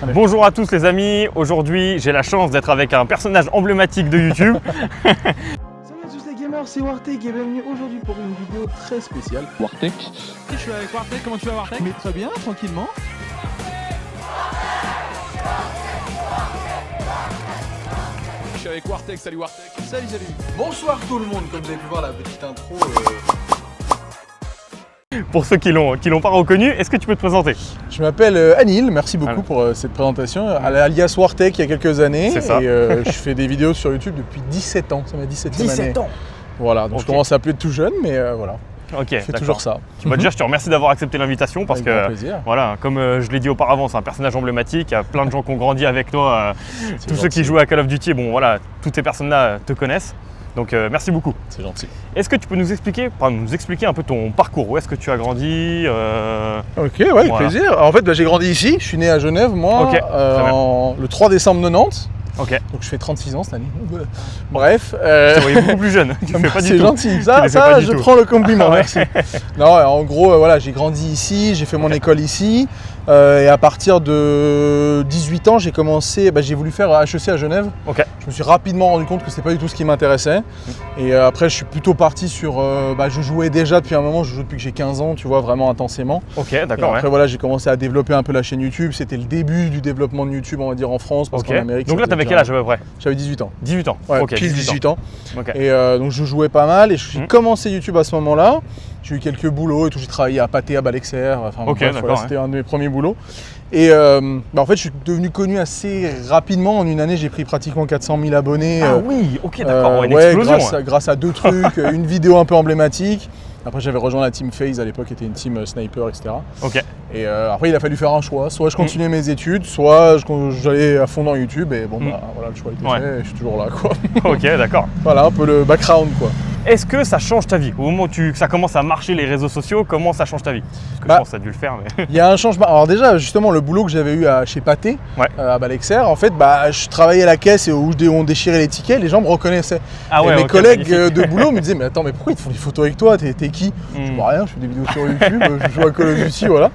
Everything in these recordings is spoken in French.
Allez. Bonjour à tous les amis, aujourd'hui j'ai la chance d'être avec un personnage emblématique de YouTube. Salut à tous les gamers, c'est Wartek et bienvenue aujourd'hui pour une vidéo très spéciale. Wartek. Je suis avec Wartek, comment tu vas Wartek? Mais très bien, tranquillement. Je suis avec Wartek, salut Wartek. Salut. Bonsoir tout le monde, comme vous avez pu voir la petite intro. Pour ceux qui l'ont pas reconnu, est-ce que tu peux te présenter? Je m'appelle Anil, merci beaucoup pour cette présentation, alias Wartek il y a quelques années. C'est ça. Et je fais des vidéos sur YouTube depuis 17 ans, c'est ma 17e année. 17 ans. Voilà, donc Ok. je commence à plus être tout jeune, mais voilà, Ok, je fais toujours ça. Bah, déjà je te remercie d'avoir accepté l'invitation parce Avec grand que plaisir. voilà, comme je l'ai dit auparavant, c'est un personnage emblématique, il y a plein de gens qui ont grandi avec toi, tous ceux qui gentil. jouent à Call of Duty, bon voilà, toutes ces personnes-là te connaissent. Donc merci beaucoup. C'est gentil. Est-ce que tu peux nous expliquer un peu ton parcours? Où est-ce que tu as grandi? Ok, ouais, avec Voilà. plaisir. En fait, j'ai grandi ici, je suis né à Genève, moi, Ok, très bien. le 3 décembre 90. Ok, Donc je fais 36 ans cette année. Bref. je te voyais beaucoup plus jeune, tu le fais pas du tout. C'est gentil, Tu ça, le fais pas du je tout. prends le compliment, Ouais. merci. Non, en gros, voilà, j'ai grandi ici, j'ai fait mon école ici. Et à partir de 18 ans, j'ai commencé, j'ai voulu faire HEC à Genève. Ok. Je me suis rapidement rendu compte que c'était pas du tout ce qui m'intéressait. Et après, je suis plutôt parti sur. Je jouais déjà depuis un moment, je joue depuis que j'ai 15 ans, tu vois, vraiment intensément. Ok, Et d'accord. après, voilà, j'ai commencé à développer un peu la chaîne YouTube. C'était le début du développement de YouTube, on va dire, en France, parce Ok. qu'en Amérique. Donc là, ça t'avais faisait quel âge à peu près? J'avais 18 ans. 18 ans. Ouais, Ok, pile 18 ans. Ok. Et donc je jouais pas mal et j'ai Mhm. commencé YouTube à ce moment-là. J'ai eu quelques boulots et tout, j'ai travaillé à Pathé, à Balexer, enfin Ok, bref, d'accord, voilà, c'était un de mes premiers boulots. Et en fait je suis devenu connu assez rapidement, en une année j'ai pris pratiquement 400 000 abonnés. Ah oui, ok, d'accord, une ouais, explosion. grâce à deux trucs, une vidéo un peu emblématique. Après j'avais rejoint la team FaZe à l'époque, qui était une team sniper, etc. Ok, Et après il a fallu faire un choix, soit je continuais mes études, soit j'allais à fond dans YouTube et bon voilà, le choix était Ouais. fait et je suis toujours là quoi. ok, d'accord. Voilà un peu le background quoi. Est-ce que ça change ta vie? Au moment où ça commence à marcher les réseaux sociaux, comment ça change ta vie? Parce que je pense que ça a dû le faire, mais... Il y a un changement. Alors déjà, justement, le boulot que j'avais eu chez Pathé, Ouais. à Balexer, en fait, je travaillais à la caisse et où on déchirait les tickets, les gens me reconnaissaient. Ah ouais, et mes ok, collègues magnifique. de boulot me disaient, mais attends, mais pourquoi ils te font des photos avec toi? T'es qui? Je dis, rien, je fais des vidéos sur YouTube, je joue à Call of Duty, voilà.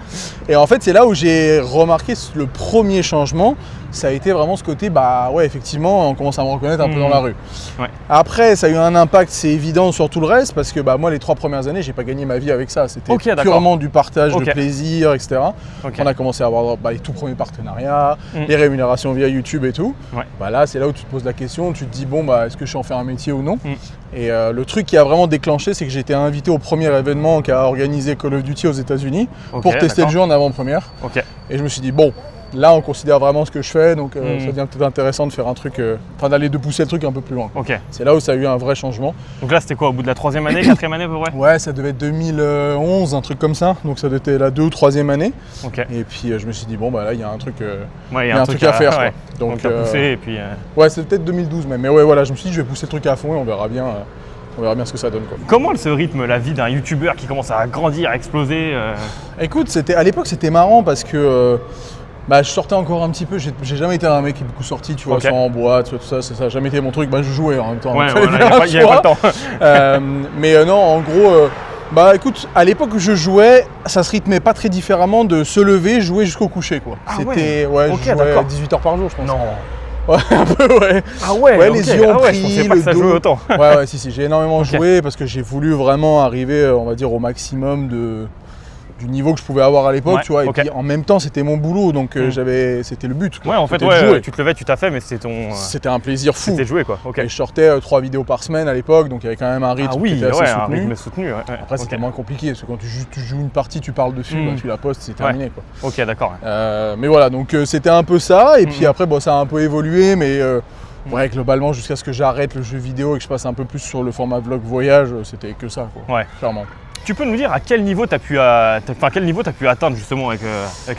Et en fait, c'est là où j'ai remarqué le premier changement. Ça a été vraiment ce côté, effectivement, on commence à me reconnaître un peu dans la rue. Ouais. Après, ça a eu un impact, c'est évident, sur tout le reste, parce que moi, les 3 premières années, j'ai pas gagné ma vie avec ça. C'était Ok, d'accord. purement du partage Ok. de plaisir, etc. Ok. On a commencé à avoir les tout premiers partenariats, Mm. les rémunérations via YouTube et tout. Ouais. Là, c'est là où tu te poses la question, tu te dis, est-ce que je sais en faire un métier ou non? Mm. Et le truc qui a vraiment déclenché, c'est que j'ai été invité au premier événement qu'a organisé Call of Duty aux États-Unis Ok, pour tester d'accord. le jeu en avant-première. Ok, Et je me suis dit, là, on considère vraiment ce que je fais, donc ça Mm. devient peut-être intéressant de faire un truc, de pousser le truc un peu plus loin. ok. C'est là où ça a eu un vrai changement. Donc là, c'était quoi, au bout de la 3e année, 4e année à peu près? Ouais, ça devait être 2011, un truc comme ça, donc ça devait être la 2 ou 3e année. Ok. Et puis je me suis dit, là, il y a un truc, Ouais, il y a un truc à faire. ouais. Quoi. Donc t'as poussé et puis... Ouais, c'est peut-être 2012 même, mais ouais, voilà, je me suis dit, je vais pousser le truc à fond et on verra bien ce que ça donne. Quoi. Comment elle se rythme la vie d'un youtubeur qui commence à grandir, à exploser Écoute, à l'époque, c'était marrant parce que je sortais encore un petit peu, j'ai jamais été un mec qui est beaucoup sorti, tu vois, Ok. soit en boîte, soit tout ça, ça n'a jamais été mon truc, je jouais en même temps. Ouais, donc fallait voilà, il faire n'y un a pas choix. le temps. Mais non, en gros, écoute, à l'époque où je jouais, ça se rythmait pas très différemment de se lever, jouer jusqu'au coucher, quoi. Ah C'était, ouais. je Ok, jouais d'accord. 18 heures par jour, je pense. Non. Ouais, un peu, ouais. Ah ouais, Ouais, ok. les yeux ont Je pris, pensais pas le que ça dos. jouait autant. Ouais, si, j'ai énormément Ok. joué parce que j'ai voulu vraiment arriver, on va dire, au maximum du niveau que je pouvais avoir à l'époque, Ouais, tu vois. ok. Et puis en même temps, c'était mon boulot, donc Mm. c'était le but. Quoi. Ouais, en fait, C'était de jouer. tu te levais, tu t'as fait, mais c'était C'était un plaisir fou. C'était joué, quoi. Ok. Et je sortais 3 vidéos par semaine à l'époque, donc il y avait quand même un rythme Ah oui, qui était assez ouais, un soutenu. rythme soutenu. Ouais. Après, c'était Ok. moins compliqué parce que quand tu joues une partie, tu parles dessus, Mm. tu la postes, c'est terminé. Quoi. Ok, d'accord. Ouais. Mais voilà, donc c'était un peu ça. Et puis Mm. après, ça a un peu évolué, mais ouais, globalement, jusqu'à ce que j'arrête le jeu vidéo et que je passe un peu plus sur le format vlog voyage, c'était que ça, quoi. Ouais. Clairement. Tu peux nous dire à quel niveau tu as pu atteindre justement avec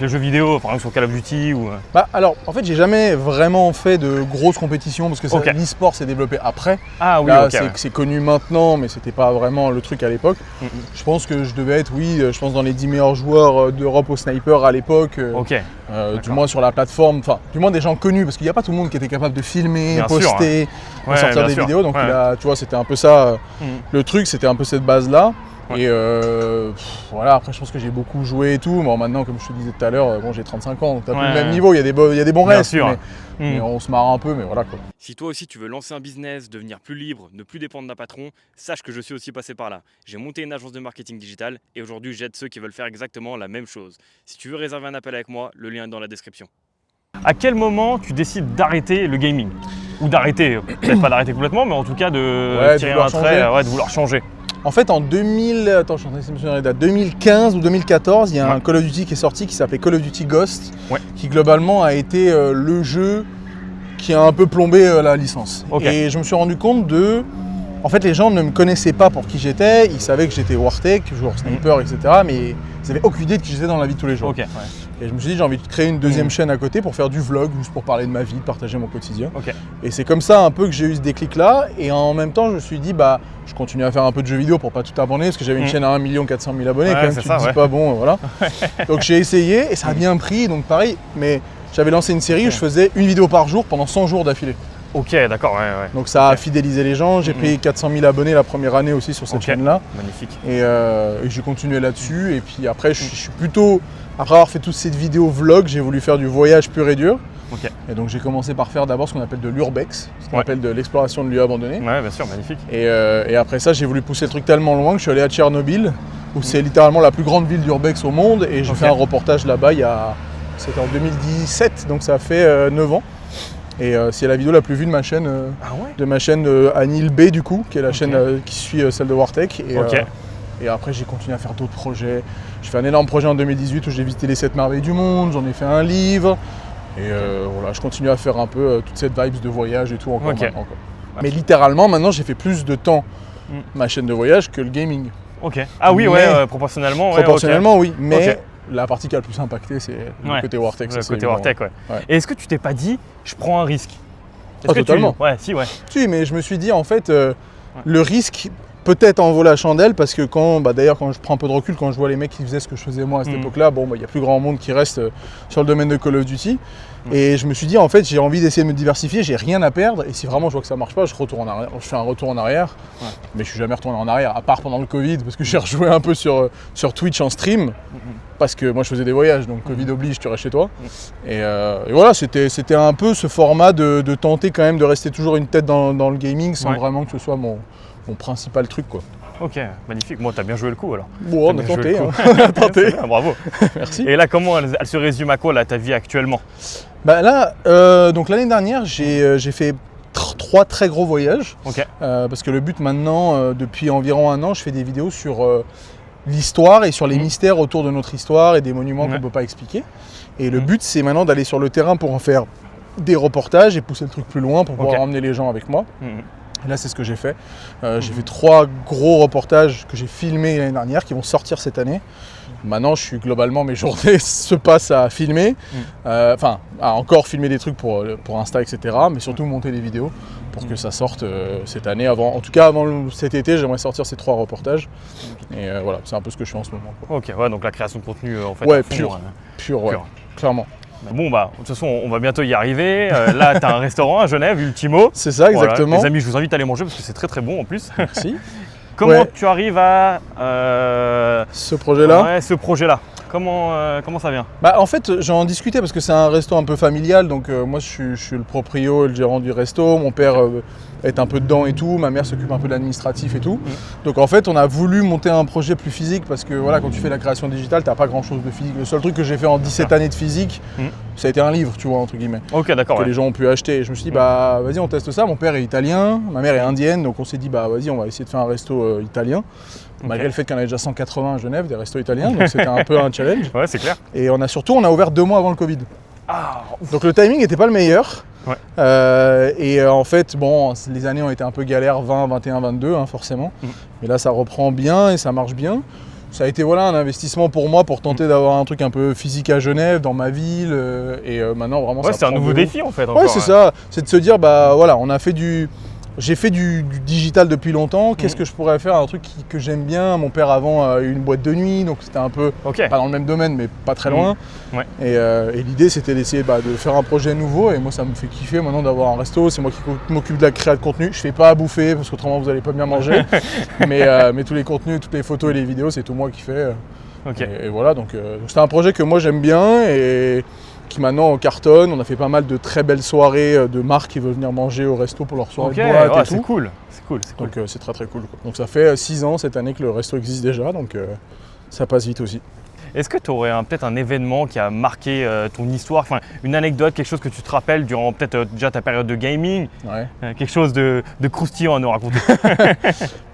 le jeu vidéo, par exemple sur Call of Duty ou... Alors, en fait, j'ai jamais vraiment fait de grosses compétitions parce que Ok. l'e-sport s'est développé après. Ah oui, Là, ok. Ouais. c'est connu maintenant, mais c'était pas vraiment le truc à l'époque. Mm, mm. Je pense que je devais être, je pense dans les 10 meilleurs joueurs d'Europe au sniper à l'époque. Ok. Du D'accord. moins sur la plateforme, enfin, du moins des gens connus, parce qu'il n'y a pas tout le monde qui était capable de filmer, Bien sûr, poster, Ouais, sortir bien des sûr. vidéos. Donc Ouais. tu vois, c'était un peu ça. Mm. Le truc, c'était un peu cette base-là. Ouais. Et voilà, après je pense que j'ai beaucoup joué et tout. Bon, maintenant, comme je te disais tout à l'heure, bon, j'ai 35 ans, donc t'as plus le même niveau, il y a des bons Bien restes, sûr. mais on se marre un peu, mais voilà quoi. Si toi aussi tu veux lancer un business, devenir plus libre, ne plus dépendre d'un patron, sache que je suis aussi passé par là. J'ai monté une agence de marketing digital et aujourd'hui j'aide ceux qui veulent faire exactement la même chose. Si tu veux réserver un appel avec moi, le lien est dans la description. À quel moment tu décides d'arrêter le gaming? Ou d'arrêter, peut-être pas d'arrêter complètement, mais en tout cas de tirer un trait, de vouloir changer. En fait, en 2015 ou 2014, il y a un Call of Duty qui est sorti qui s'appelait Call of Duty Ghost, qui globalement a été le jeu qui a un peu plombé la licence. Et je me suis rendu compte en fait, les gens ne me connaissaient pas pour qui j'étais, ils savaient que j'étais Wartech, joueur sniper, etc. Mais ils n'avaient aucune idée de qui j'étais dans la vie de tous les jours. Et je me suis dit, j'ai envie de créer une deuxième chaîne à côté pour faire du vlog, juste pour parler de ma vie, de partager mon quotidien. Et c'est comme ça un peu que j'ai eu ce déclic-là. Et en même temps, je me suis dit, bah, je continue à faire un peu de jeux vidéo pour pas tout abonner, parce que j'avais une chaîne à 1 400 000 abonnés, quand même, tu te dis pas, bon, voilà. Donc j'ai essayé et ça a bien pris, donc pareil, mais j'avais lancé une série où je faisais une vidéo par jour pendant 100 jours d'affilée. Ok, d'accord, Donc ça a fidélisé les gens, j'ai pris 400 000 abonnés la première année aussi sur cette chaîne-là. Magnifique. Et j'ai continué là-dessus, et puis après, je suis plutôt... Après avoir fait toutes ces vidéos vlog, j'ai voulu faire du voyage pur et dur. Et donc j'ai commencé par faire d'abord ce qu'on appelle de l'urbex, ce qu'on appelle de l'exploration de lieux abandonnés. Ouais, bien sûr, magnifique. Et après ça, j'ai voulu pousser le truc tellement loin que je suis allé à Tchernobyl, où c'est littéralement la plus grande ville d'urbex au monde, et j'ai fait un reportage là-bas c'était en 2017, donc ça fait 9 ans. Et c'est la vidéo la plus vue de ma chaîne, Anil B du coup, qui est la chaîne qui suit celle de Wartech. Et après j'ai continué à faire d'autres projets. J'ai fait un énorme projet en 2018 où j'ai visité les 7 merveilles du monde, j'en ai fait un livre. Et voilà, je continue à faire un peu toute cette vibe de voyage et tout encore maintenant. Mais littéralement maintenant j'ai fait plus de temps ma chaîne de voyage que le gaming. Ah oui, proportionnellement. Proportionnellement oui, mais la partie qui a le plus impacté, c'est le côté Wartech. Le côté Wartech, Et est-ce que tu t'es pas dit, je prends un risque? Totalement. Si, mais je me suis dit, en fait, le risque peut-être en vaut la chandelle, parce que d'ailleurs, quand je prends un peu de recul, quand je vois les mecs qui faisaient ce que je faisais moi à cette époque-là, il y a plus grand monde qui reste sur le domaine de Call of Duty. Et je me suis dit, en fait, j'ai envie d'essayer de me diversifier, j'ai rien à perdre, et si vraiment je vois que ça marche pas, je fais un retour en arrière. Mais je suis jamais retourné en arrière, à part pendant le Covid, parce que j'ai rejoué un peu sur Twitch en stream, parce que moi je faisais des voyages, donc Covid oblige, tu restes chez toi. Et voilà, c'était un peu ce format de tenter quand même de rester toujours une tête dans le gaming, sans vraiment que ce soit mon principal truc, quoi. Ok, magnifique. Moi, t'as bien joué le coup alors. Bon, on a tenté. Bravo. Merci. Et là, comment elle se résume à quoi là, ta vie actuellement? Donc l'année dernière, j'ai fait 3 très gros voyages. Parce que le but maintenant, depuis environ 1 an, je fais des vidéos sur l'histoire et sur les mystères autour de notre histoire et des monuments qu'on ne peut pas expliquer. Et le but, c'est maintenant d'aller sur le terrain pour en faire des reportages et pousser le truc plus loin pour pouvoir emmener les gens avec moi. Et là, c'est ce que j'ai fait. J'ai fait 3 gros reportages que j'ai filmés l'année dernière qui vont sortir cette année. Maintenant, globalement, mes journées se passent à filmer, à encore filmer des trucs pour Insta, etc. Mais surtout monter des vidéos pour que ça sorte cette année. En tout cas, avant cet été, j'aimerais sortir ces 3 reportages. Et voilà, c'est un peu ce que je fais en ce moment, quoi. Donc la création de contenu, en fait, pure, clairement. Bon, de toute façon, on va bientôt y arriver. Là, tu as un restaurant à Genève, Ultimo. C'est ça, exactement. Voilà. Les amis, je vous invite à aller manger parce que c'est très très bon en plus. Merci. Comment tu arrives à... ce projet-là ce projet-là. Comment ça vient? En fait, j'en discutais parce que c'est un resto un peu familial. Donc moi, je suis le proprio et le gérant du resto. Mon père est un peu dedans et tout. Ma mère s'occupe un peu de l'administratif et tout. Donc en fait, on a voulu monter un projet plus physique parce que voilà, quand tu fais la création digitale, tu n'as pas grand-chose de physique. Le seul truc que j'ai fait en 17 années de physique, ça a été un livre, tu vois, entre guillemets. D'accord. Que les gens ont pu acheter. Et je me suis dit, vas-y, on teste ça. Mon père est italien, ma mère est indienne. Donc on s'est dit, vas-y, on va essayer de faire un resto italien. Malgré le fait qu'il y en avait déjà 180 à Genève, des restos italiens, donc c'était un peu un challenge. Ouais, c'est clair. Et on a ouvert 2 mois avant le Covid. Donc le timing n'était pas le meilleur. En fait, les années ont été un peu galères, 20, 21, 22, forcément. Mais là, ça reprend bien et ça marche bien. Ça a été un investissement pour moi pour tenter d'avoir un truc un peu physique à Genève, dans ma ville. Et maintenant, vraiment, ça c'est un nouveau défi, en fait. Ouais, c'est ça. C'est de se dire, on a fait j'ai fait du digital depuis longtemps. Qu'est-ce que je pourrais faire? Un truc que j'aime bien. Mon père avant a eu une boîte de nuit, donc c'était un peu pas dans le même domaine, mais pas très loin. Ouais. Et l'idée, c'était d'essayer de faire un projet nouveau. Et moi, ça me fait kiffer maintenant d'avoir un resto. C'est moi qui m'occupe de la création de contenu. Je fais pas à bouffer parce qu'autrement, vous n'allez pas bien manger. mais tous les contenus, toutes les photos et les vidéos, c'est tout moi qui fais. Et voilà, donc c'est un projet que moi j'aime bien et qui maintenant cartonne. On a fait pas mal de très belles soirées de marques qui veulent venir manger au resto pour leur soirée de boîte et tout. C'est cool. Donc c'est très très cool. Donc ça fait 6 ans cette année que le resto existe déjà, donc ça passe vite aussi. Est-ce que tu aurais peut-être un événement qui a marqué ton histoire, enfin une anecdote, quelque chose que tu te rappelles durant peut-être déjà ta période de gaming, quelque chose de croustillant à nous raconter?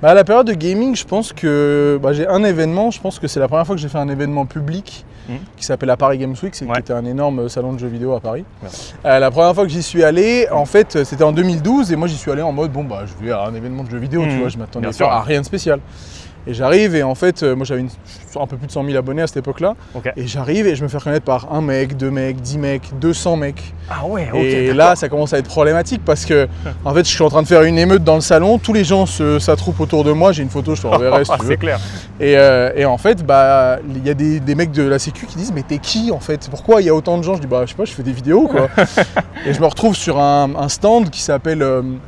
À la période de gaming, je pense que j'ai un événement, je pense que c'est la première fois que j'ai fait un événement public qui s'appelle la Paris Games Week, qui était un énorme salon de jeux vidéo à Paris. La première fois que j'y suis allé, en fait, c'était en 2012 et moi j'y suis allé en mode je vais à un événement de jeux vidéo, tu vois, je m'attendais à rien de spécial. Et j'arrive et en fait, moi j'avais un peu plus de 100 000 abonnés à cette époque-là. Et j'arrive et je me fais reconnaître par un mec, 2 mecs, 10 mecs, 200 mecs. Ah ouais, et là, ça commence à être problématique parce que en fait, je suis en train de faire une émeute dans le salon. Tous les gens s'attroupent autour de moi. J'ai une photo, je te renverrai si tu veux. C'est clair. Et en fait, il y a des mecs de la Sécu qui disent mais t'es qui en fait? Pourquoi il y a autant de gens? Je dis je sais pas, je fais des vidéos quoi. Et je me retrouve sur un stand qui s'appelle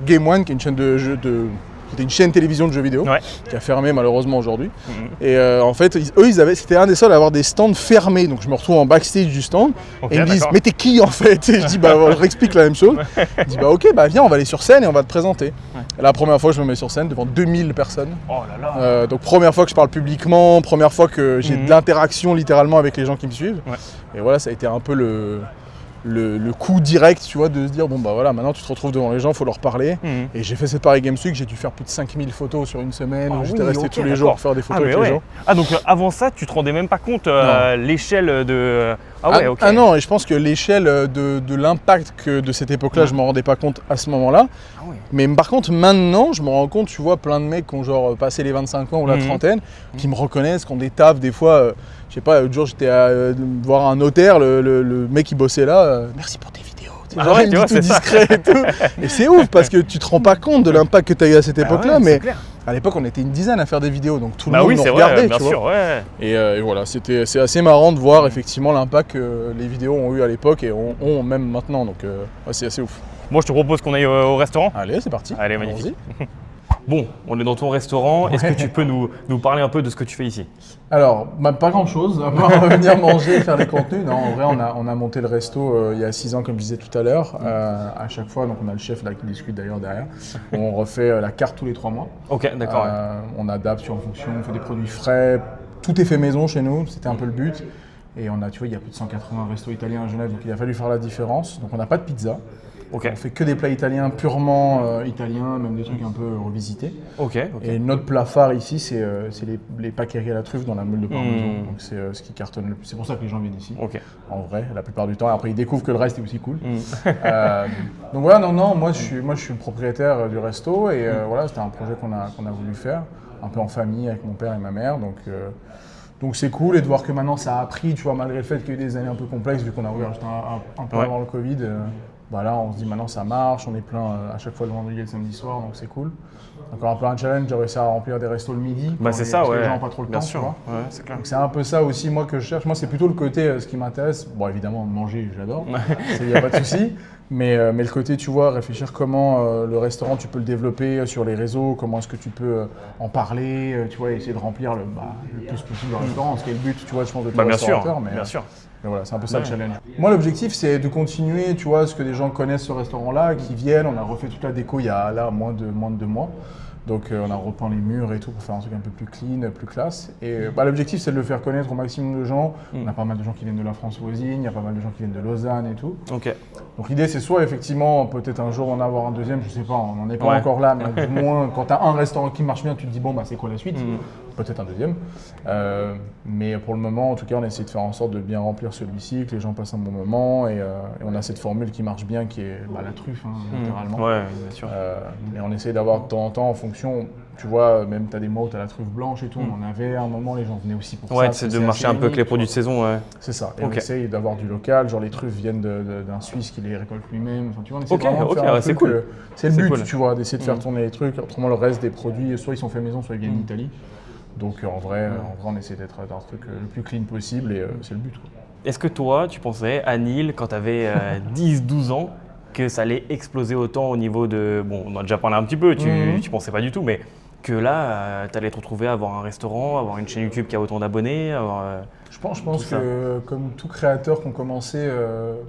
Game One, qui est une chaîne de jeux de... C'était une chaîne télévision de jeux vidéo qui a fermé malheureusement aujourd'hui. Et en fait, c'était un des seuls à avoir des stands fermés. Donc je me retrouve en backstage du stand et ils me disent mais t'es qui en fait? Et je dis je réexplique la même chose. Ils disent ok, viens, on va aller sur scène et on va te présenter. Et la première fois que je me mets sur scène devant 2000 personnes. Oh là là. Donc première fois que je parle publiquement, première fois que j'ai de l'interaction littéralement avec les gens qui me suivent. Et voilà, ça a été un peu le coup direct, tu vois, de se dire voilà, maintenant tu te retrouves devant les gens, il faut leur parler. Et j'ai fait cette Paris Games Week, j'ai dû faire plus de 5000 photos sur une semaine, où j'étais resté tous les jours faire des photos avec les gens. Ah donc avant ça, tu te rendais même pas compte l'échelle de... non, et je pense que l'échelle de l'impact de cette époque-là, je m'en rendais pas compte à ce moment-là. Mais par contre, maintenant, je me rends compte, tu vois, plein de mecs qui ont genre passé les 25 ans ou la trentaine, qui me reconnaissent, qui ont des tafs, des fois, je sais pas, l'autre jour j'étais à voir un notaire, le mec qui bossait là, merci pour tes vidéos. Genre, il me dit tout discret et tout. Et c'est ouf parce que tu te rends pas compte de l'impact que tu as eu à cette époque-là, mais à l'époque on était une dizaine à faire des vidéos, donc tout le monde nous regardait, tu vois. Et voilà, c'est assez marrant de voir effectivement l'impact que les vidéos ont eu à l'époque et ont même maintenant, donc c'est assez ouf. Moi je te propose qu'on aille au restaurant. Allez, c'est parti. Allez, magnifique. Bon, on est dans ton restaurant. Est-ce que tu peux nous parler un peu de ce que tu fais ici? Alors, pas grand-chose, à part venir manger et faire des contenus. Non, en vrai, on a monté le resto il y a 6 ans, comme je disais tout à l'heure. À chaque fois, donc on a le chef là qui discute d'ailleurs derrière. On refait la carte tous les 3 mois. Ok, d'accord. On adapte en fonction, on fait des produits frais. Tout est fait maison chez nous, c'était un peu le but. Et on a, tu vois, il y a plus de 180 restos italiens à Genève, donc il a fallu faire la différence. Donc on n'a pas de pizza. On fait que des plats italiens, purement italiens, même des trucs un peu revisités. Et notre plat phare ici, c'est les pâquerettes à la truffe dans la meule de parmesan. Donc c'est ce qui cartonne le plus. C'est pour ça que les gens viennent ici. En vrai, la plupart du temps. Après, ils découvrent que le reste est aussi cool. Donc voilà, moi je suis le propriétaire du resto et voilà, c'était un projet qu'on a voulu faire, un peu en famille avec mon père et ma mère. Donc c'est cool et de voir que maintenant ça a pris, tu vois, malgré le fait qu'il y a eu des années un peu complexes, vu qu'on a ouvert juste un peu avant le Covid. Là, on se dit maintenant ça marche, on est plein à chaque fois le vendredi et le samedi soir, donc c'est cool. Encore un peu un challenge, j'ai réussi à remplir des restos le midi. C'est ça, les gens n'ont pas trop le temps, tu vois. C'est clair. Donc c'est un peu ça aussi, moi, que je cherche. Moi, c'est plutôt le côté, ce qui m'intéresse. Bon, évidemment, manger, j'adore, il n'y a pas de souci. Mais le côté, tu vois, réfléchir comment le restaurant, tu peux le développer sur les réseaux, comment est-ce que tu peux en parler, tu vois, essayer de remplir le plus possible le restaurant, ce qui est le but, tu vois, je pense, de tout restaurateur. Bien sûr. Mais voilà, c'est un peu ça le challenge. Moi, l'objectif, c'est de continuer, tu vois, ce que les gens connaissent ce restaurant-là, qui viennent. On a refait toute la déco il y a là moins de 2 mois. Donc on a repeint les murs et tout pour faire un truc un peu plus clean, plus classe. Et l'objectif, c'est de le faire connaître au maximum de gens. On a pas mal de gens qui viennent de la France voisine, il y a pas mal de gens qui viennent de Lausanne et tout. Donc l'idée, c'est soit effectivement, peut-être un jour en avoir un deuxième, je sais pas, on n'en est pas encore là, mais du moins, quand tu as un restaurant qui marche bien, tu te dis c'est quoi la suite? Peut-être un deuxième. Mais pour le moment, en tout cas, on essaie de faire en sorte de bien remplir celui-ci, que les gens passent un bon moment. Et on a cette formule qui marche bien, qui est la truffe, littéralement. Ouais, bien sûr. Et on essaie d'avoir de temps en temps, en fonction, tu vois, même tu as des mois où tu as la truffe blanche et tout, on en avait à un moment, les gens venaient aussi pour ça. Ouais, c'est de marcher un peu avec les produits de saison. Ouais. C'est ça, et on essaye d'avoir du local, genre les truffes viennent d'un Suisse qui les récolte lui-même, enfin, tu vois, on essaie vraiment de faire un c'est truc, cool. C'est le C'est but, cool. tu vois, d'essayer de faire tourner les trucs, autrement le reste des produits, soit ils sont faits maison, soit ils viennent d'Italie. Donc en vrai, on essaie d'être dans un truc le plus clean possible et c'est le but, quoi. Est-ce que toi, tu pensais à Nîmes quand tu avais 10-12 ans que ça allait exploser autant au niveau de… Bon, on en a déjà parlé un petit peu, tu pensais pas du tout, mais que là, tu allais te retrouver à avoir un restaurant, avoir une chaîne YouTube qui a autant d'abonnés, Je pense que comme tout créateur qu'on commençait,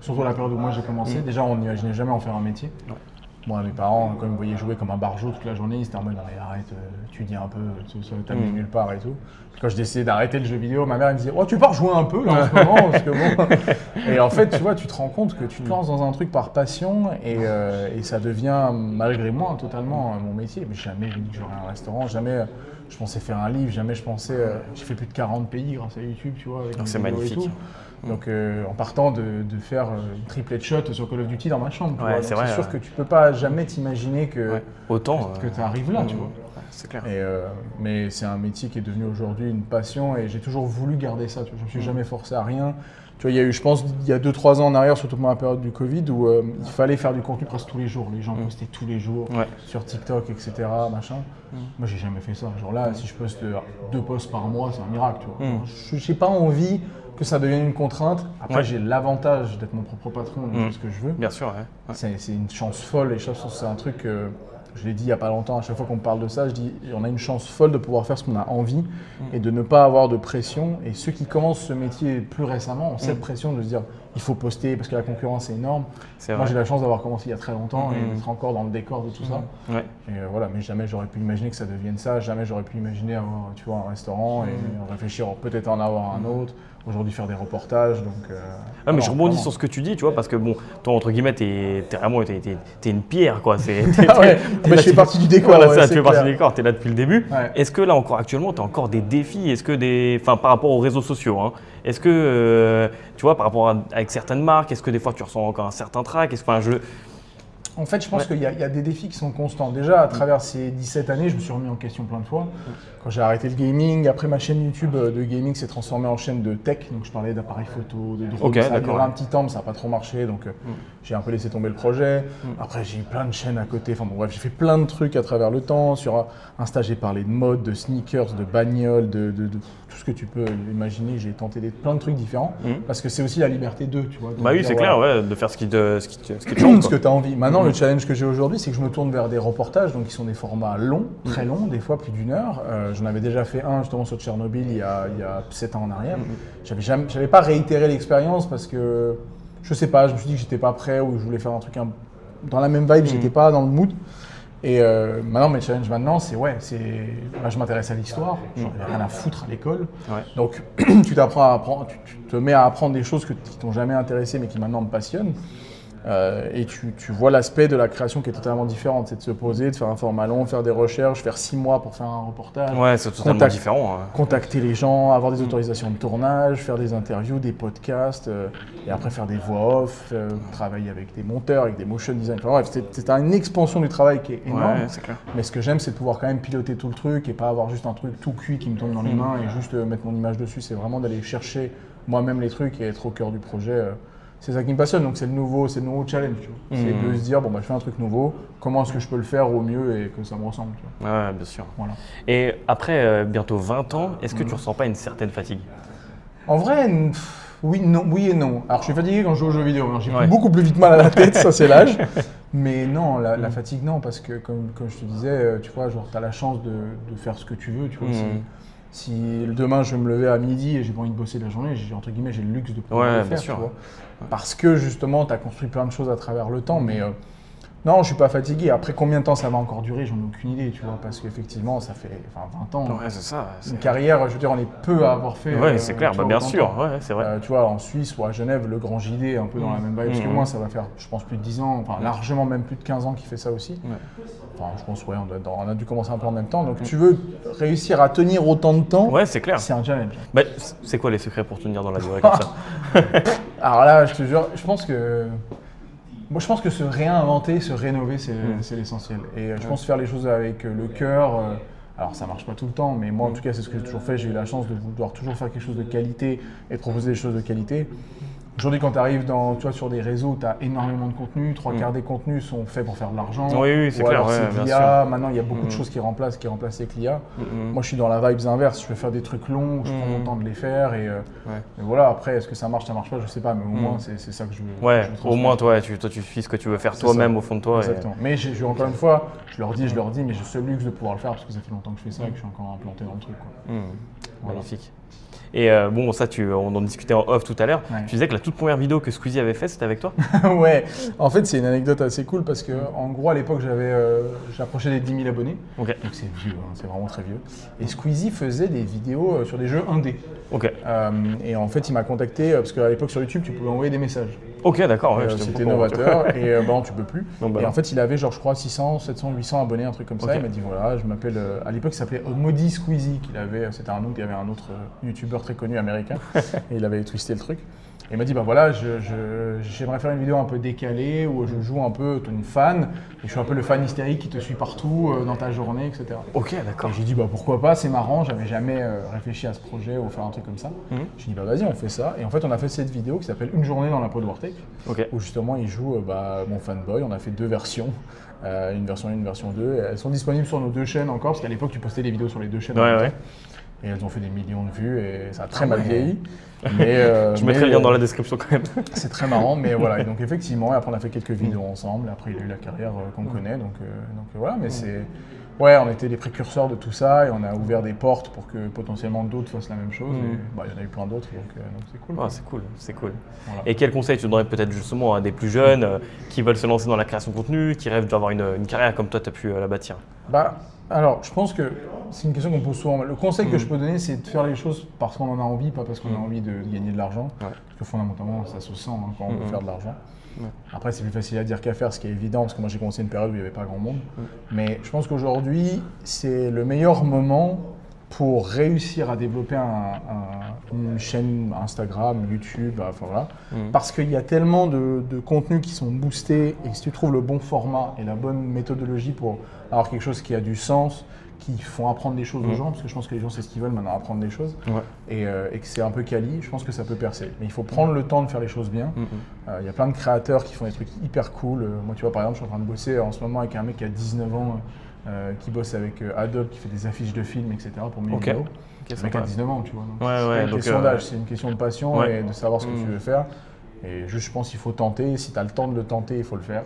surtout à la période où moi j'ai commencé, déjà on n'imaginait jamais en faire un métier. Ouais. Moi, mes parents, quand ils me voyaient jouer comme un barjot toute la journée, ils étaient en mode non mais arrête, tu dis un peu, ça va t'amener nulle part et tout. Quand je décidais d'arrêter le jeu vidéo, ma mère elle me disait oh tu pars jouer un peu là en ce moment parce que bon. Et en fait tu vois, tu te rends compte que tu te lances dans un truc par passion et ça devient malgré moi totalement mon métier. Mais jamais je me dis que j'aurais un restaurant, jamais je pensais faire un livre, jamais je pensais. J'ai fait plus de 40 pays grâce à YouTube, tu vois. Avec c'est magnifique. Et tout. Donc en partant de faire une triplette shot sur Call of Duty dans ma chambre, tu vois. c'est vrai, sûr que tu peux pas jamais t'imaginer que tu arrives là, tu vois. C'est clair. Mais c'est un métier qui est devenu aujourd'hui une passion et j'ai toujours voulu garder ça. Tu vois. Je me suis jamais forcé à rien. Tu vois, il y a eu, je pense, il y a 2-3 ans en arrière, surtout pendant la période du Covid, où il fallait faire du contenu presque tous les jours. Les gens postaient tous les jours sur TikTok, etc. Machin. Moi, j'ai jamais fait ça. Genre là, si je poste 2 posts par mois, c'est un miracle. Tu vois. Je n'ai pas envie que ça devienne une contrainte. Après, j'ai l'avantage d'être mon propre patron, donc je fais ce que je veux. Bien sûr, C'est une chance folle et je pense que c'est un truc. Je l'ai dit il n'y a pas longtemps, à chaque fois qu'on me parle de ça, je dis on a une chance folle de pouvoir faire ce qu'on a envie et de ne pas avoir de pression. Et ceux qui commencent ce métier plus récemment ont cette pression de se dire il faut poster parce que la concurrence est énorme. Moi j'ai la chance d'avoir commencé il y a très longtemps et d'être encore dans le décor de tout ça. Et voilà, mais jamais j'aurais pu imaginer que ça devienne ça, jamais j'aurais pu imaginer avoir un restaurant et réfléchir peut-être en avoir un autre. Aujourd'hui faire des reportages, donc… mais je rebondis sur ce que tu dis, tu vois, parce que bon, toi entre guillemets, t'es une pierre, quoi. Je fais partie du décor. Voilà, tu fais partie du décor, t'es là depuis le début. Ouais. Est-ce que là encore actuellement, t'as encore des défis? Est-ce que par rapport aux réseaux sociaux, hein, est-ce que, tu vois, par rapport avec certaines marques, est-ce que des fois tu ressens encore un certain trac? En fait, je pense qu'il y a des défis qui sont constants. Déjà, à travers ces 17 années, je me suis remis en question plein de fois. Quand j'ai arrêté le gaming, après ma chaîne YouTube de gaming s'est transformée en chaîne de tech. Donc je parlais d'appareils photo, de drones. Ça a duré un petit temps, mais ça n'a pas trop marché. Donc j'ai un peu laissé tomber le projet. Après, j'ai eu plein de chaînes à côté. Enfin bon, bref, j'ai fait plein de trucs à travers le temps. Sur Insta, j'ai parlé de mode, de sneakers, de bagnoles, de tout ce que tu peux imaginer. J'ai tenté plein de trucs différents. Parce que c'est aussi la liberté d'eux, tu vois. Bah oui, c'est clair, de faire ce qui te chante. Ce que tu as envie. Maintenant, le challenge que j'ai aujourd'hui, c'est que je me tourne vers des reportages, donc qui sont des formats longs, très longs, des fois plus d'1 heure. J'en avais déjà fait un justement sur Tchernobyl il y a 7 ans en arrière. J'avais pas réitéré l'expérience parce que je sais pas, je me suis dit que j'étais pas prêt ou je voulais faire un truc dans la même vibe, j'étais pas dans le mood. Et maintenant, mes challenges maintenant, moi, je m'intéresse à l'histoire, j'en avais rien à foutre à l'école. Donc tu te mets à apprendre des choses qui t'ont jamais intéressé mais qui maintenant me passionnent. Et tu vois l'aspect de la création qui est totalement différente, c'est de se poser, de faire un format long, faire des recherches, faire 6 mois pour faire un reportage. Ouais, c'est totalement différent. Contacter les gens, avoir des autorisations de tournage, faire des interviews, des podcasts, et après faire des voix off, travailler avec des monteurs, avec des motion designers. Enfin, bref, c'est une expansion du travail qui est énorme. Ouais, c'est clair. Mais ce que j'aime, c'est de pouvoir quand même piloter tout le truc et pas avoir juste un truc tout cuit qui me tombe dans les mains et juste mettre mon image dessus. C'est vraiment d'aller chercher moi-même les trucs et être au cœur du projet. C'est ça qui me passionne, donc c'est le nouveau challenge. C'est de se dire, je fais un truc nouveau, comment est-ce que je peux le faire au mieux et que ça me ressemble, tu vois. Ouais, bien sûr. Voilà. Et après bientôt 20 ans, est-ce que tu ressens pas une certaine fatigue? En vrai, oui et non. Alors je suis fatigué quand je joue aux jeux vidéo, j'ai beaucoup plus vite mal à la tête, ça c'est l'âge. Mais non, la fatigue non, parce que comme je te disais, tu vois, genre tu as la chance de faire ce que tu veux, tu vois. Si demain je vais me lever à midi et j'ai pas envie de bosser la journée, j'ai le luxe de pouvoir le faire, tu vois. Parce que justement, tu as construit plein de choses à travers le temps, mais non, je suis pas fatigué. Après, combien de temps ça va encore durer, j'en ai aucune idée, tu vois, parce qu'effectivement, ça fait 20 ans. Ouais, c'est ça. Une carrière, je veux dire, on est peu à avoir fait. Ouais, c'est clair, bien sûr, c'est vrai. Tu vois, en Suisse ou à Genève, le Grand JD, un peu dans la même vibe, parce que moi, ça va faire, je pense, plus de 10 ans, largement même plus de 15 ans qu'il fait ça aussi. Enfin, je pense, on a dû commencer un peu en même temps. Donc, tu veux réussir à tenir autant de temps, c'est clair. C'est un challenge. C'est quoi les secrets pour tenir dans la durée comme ça? Alors là, je te jure, je pense que se réinventer, se rénover, c'est l'essentiel. Et je pense faire les choses avec le cœur, Alors ça marche pas tout le temps, mais moi en tout cas c'est ce que j'ai toujours fait. J'ai eu la chance de vouloir toujours faire quelque chose de qualité et de proposer des choses de qualité. Aujourd'hui, quand tu arrives sur des réseaux, tu as énormément de contenu. 3/4 des contenus sont faits pour faire de l'argent. Oui, c'est clair. C'est bien l'IA. sûr. Maintenant, il y a beaucoup de choses qui remplacent avec l'IA. Moi, je suis dans la vibes inverse. Je veux faire des trucs longs, je prends mon temps de les faire. Et voilà, après, est-ce que ça marche pas, je sais pas. Mais au moins, c'est ça que je veux. Ouais, je veux au moins, transmettre. toi, tu fais ce que tu veux faire C'est toi-même ça. au fond de toi. Exactement. Mais encore une fois, je leur dis, mais j'ai ce luxe de pouvoir le faire parce que ça fait longtemps que je fais ça et que je suis encore implanté dans le truc, quoi. Voilà. Magnifique. Et bon, ça, on en discutait en off tout à l'heure. Ouais. Tu disais que la toute première vidéo que Squeezie avait faite, c'était avec toi? Ouais, en fait c'est une anecdote assez cool parce que en gros à l'époque j'approchais des 10 000 abonnés, Ok. donc c'est vieux, c'est vraiment très vieux. Et Squeezie faisait des vidéos sur des jeux indés. Ok. Et en fait il m'a contacté parce qu'à l'époque sur YouTube tu pouvais envoyer des messages. Ok, d'accord. Ouais, j'étais C'était au courant, tu vois. novateur et non tu peux plus. Non, bah et non. en fait il avait genre je crois 600, 700, 800 abonnés, un truc comme ça. Ok. Il m'a dit voilà, je m'appelle, à l'époque il s'appelait Maudit Squeezie, c'était un autre, il y avait un autre YouTuber très connu américain et il avait twisté le truc. Et il m'a dit, bah voilà, j'aimerais faire une vidéo un peu décalée où je joue un peu une fan, et je suis un peu le fan hystérique qui te suit partout dans ta journée, etc. Ok, d'accord. Et j'ai dit, bah pourquoi pas, c'est marrant, j'avais jamais réfléchi à ce projet ou faire un truc comme ça. J'ai dit, bah vas-y, on fait ça. Et en fait, on a fait cette vidéo qui s'appelle Une journée dans la peau de Wartek, Ok. où justement il joue mon fanboy. On a fait 2 versions. Une version 1, une version 2. Et elles sont disponibles sur nos 2 chaînes encore, parce qu'à l'époque, tu postais des vidéos sur les 2 chaînes. en même Ouais. temps. Et elles ont fait des millions de vues et ça a très mal vieilli. Mais, Je mettrai le lien dans la description quand même. c'est très marrant, mais voilà. Et donc effectivement, et après on a fait quelques vidéos ensemble. Après il a eu la carrière qu'on connaît, donc voilà. Mais on était les précurseurs de tout ça et on a ouvert des portes pour que potentiellement d'autres fassent la même chose. Et, il y en a eu plein d'autres, donc c'est cool. Ah, c'est cool. Voilà. Et quel conseil tu donnerais peut-être justement à des plus jeunes qui veulent se lancer dans la création de contenu, qui rêvent d'avoir une carrière comme toi, tu as pu la bâtir? Alors, je pense que c'est une question qu'on me pose souvent. Le conseil que je peux donner, c'est de faire les choses parce qu'on en a envie, pas parce qu'on a envie de gagner de l'argent. Ouais. Parce que fondamentalement, ça se sent quand on veut faire de l'argent. Ouais. Après, c'est plus facile à dire qu'à faire, ce qui est évident, parce que moi j'ai commencé une période où il n'y avait pas grand monde. Mais je pense qu'aujourd'hui, c'est le meilleur moment pour réussir à développer une chaîne Instagram, YouTube, enfin voilà. Parce qu'il y a tellement de contenus qui sont boostés et que si tu trouves le bon format et la bonne méthodologie pour avoir quelque chose qui a du sens, qui font apprendre des choses aux gens, parce que je pense que les gens c'est ce qu'ils veulent maintenant, apprendre des choses, et que c'est un peu quali, je pense que ça peut percer. Mais il faut prendre le temps de faire les choses bien. Il y a plein de créateurs qui font des trucs hyper cool. Moi tu vois par exemple, je suis en train de bosser en ce moment avec un mec qui a 19 ans, qui bosse avec Adobe, qui fait des affiches de films, etc. pour mes vidéos. Ok, Le mec a 19 ans, tu vois. Donc Ouais, c'est pas une donc, question d'âge, c'est une question de passion ouais. et de savoir ce que tu veux faire. Et juste, je pense qu'il faut tenter. Si tu as le temps de le tenter, il faut le faire.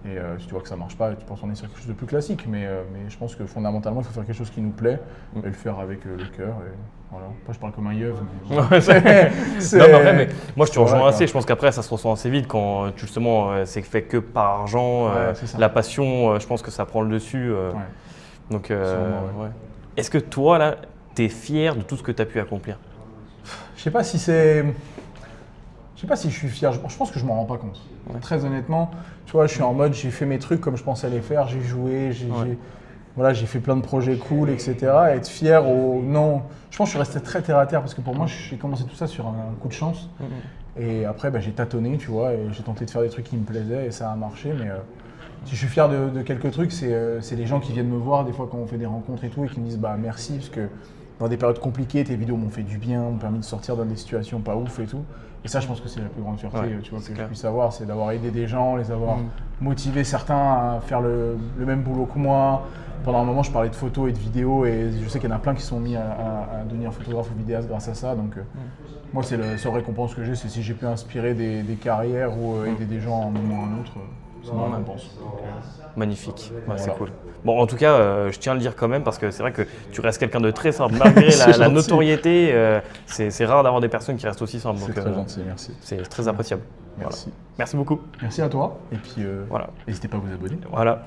Et si tu vois que ça marche pas, tu penses qu'on est sur quelque chose de plus classique. Mais je pense que fondamentalement, il faut faire quelque chose qui nous plaît et le faire avec le cœur. Et voilà. Après, je parle comme un yeuve. Mais Ouais, non, mais après, moi je te rejoins assez. Je pense qu'après, ça se ressent assez vite quand justement c'est fait que par argent. c'est ça. La passion, je pense que ça prend le dessus. Donc, Sûrement, ouais. Est-ce que toi, là, tu es fier de tout ce que tu as pu accomplir? Je sais pas si c'est. Je sais pas si je suis fier. Je pense que je m'en rends pas compte. Très honnêtement, tu vois, je suis en mode, j'ai fait mes trucs comme je pensais les faire. J'ai joué, j'ai fait plein de projets cool, etc. Et être fier non. Je pense que je suis resté très terre à terre parce que pour moi, j'ai commencé tout ça sur un coup de chance. Et après, j'ai tâtonné, tu vois, et j'ai tenté de faire des trucs qui me plaisaient et ça a marché. Mais si je suis fier de quelques trucs, c'est les gens qui viennent me voir des fois quand on fait des rencontres et tout et qui me disent merci parce que dans des périodes compliquées, tes vidéos m'ont fait du bien, m'ont permis de sortir dans des situations pas ouf et tout. Et ça, je pense que c'est la plus grande fierté tu vois, que je puisse avoir, c'est d'avoir aidé des gens, les avoir motivés certains à faire le même boulot que moi. Pendant un moment, je parlais de photos et de vidéos et je sais qu'il y en a plein qui sont mis à devenir photographe ou vidéaste grâce à ça. Donc moi, c'est la seule récompense que j'ai, c'est si j'ai pu inspirer des carrières ou aider des gens en un moment ou un autre. C'est ma récompense. Magnifique, c'est voilà. cool. Bon, en tout cas, je tiens à le dire quand même parce que c'est vrai que tu restes quelqu'un de très simple. Malgré la notoriété, c'est rare d'avoir des personnes qui restent aussi simples. C'est très gentil, merci. C'est très appréciable. Merci. Voilà. Merci beaucoup. Merci à toi et puis Voilà. n'hésitez pas à vous abonner. Voilà.